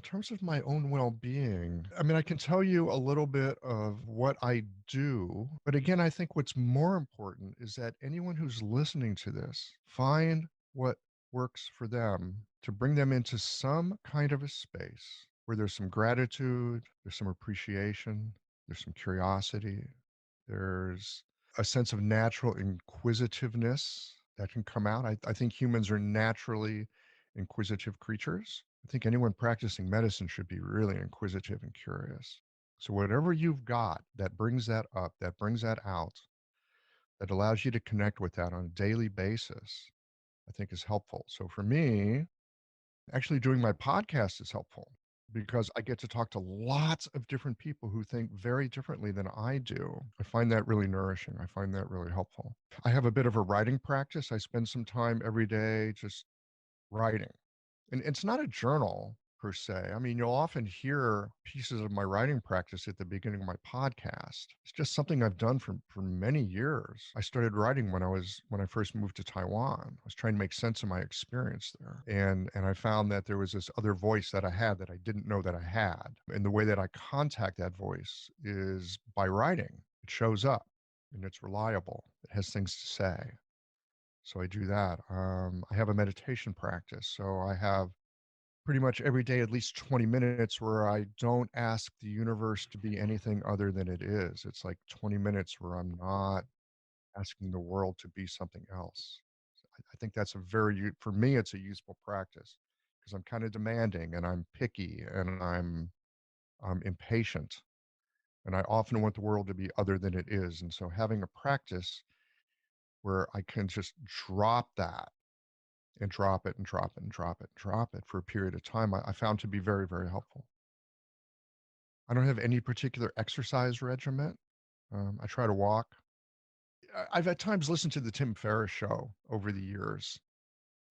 In terms of my own well-being, I mean, I can tell you a little bit of what I do, but again, I think what's more important is that anyone who's listening to this find what works for them to bring them into some kind of a space where there's some gratitude, there's some appreciation, there's some curiosity, there's a sense of natural inquisitiveness that can come out. I think humans are naturally inquisitive creatures. I think anyone practicing medicine should be really inquisitive and curious. So, whatever you've got that brings that up, that brings that out, that allows you to connect with that on a daily basis, I think is helpful. So, for me, actually doing my podcast is helpful because I get to talk to lots of different people who think very differently than I do. I find that really nourishing. I find that really helpful. I have a bit of a writing practice. I spend some time every day just writing. And it's not a journal per se. I mean, you'll often hear pieces of my writing practice at the beginning of my podcast. It's just something I've done for many years. I started writing when I first moved to Taiwan. I was trying to make sense of my experience there. And I found that there was this other voice that I had that I didn't know that I had. And the way that I contact that voice is by writing. It shows up and it's reliable. It has things to say. So I do that. I have a meditation practice. So I have pretty much every day at least 20 minutes where I don't ask the universe to be anything other than it is. It's like 20 minutes where I'm not asking the world to be something else. So I think that's for me, it's a useful practice because I'm kind of demanding and I'm picky and I'm impatient. And I often want the world to be other than it is. And so having a practice where I can just drop that and drop it and drop it and drop it and drop it for a period of time, I found to be very, very helpful. I don't have any particular exercise regimen. I try to walk. I've at times listened to the Tim Ferriss show over the years,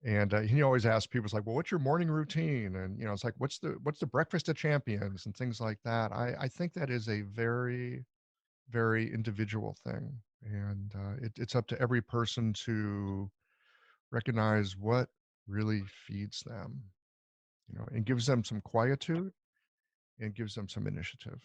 and he always asks people, it's like, "Well, what's your morning routine?" And it's like, "What's the breakfast of champions?" and things like that. I think that is a very, very individual thing, and it's up to every person to recognize what really feeds them, and gives them some quietude and gives them some initiative.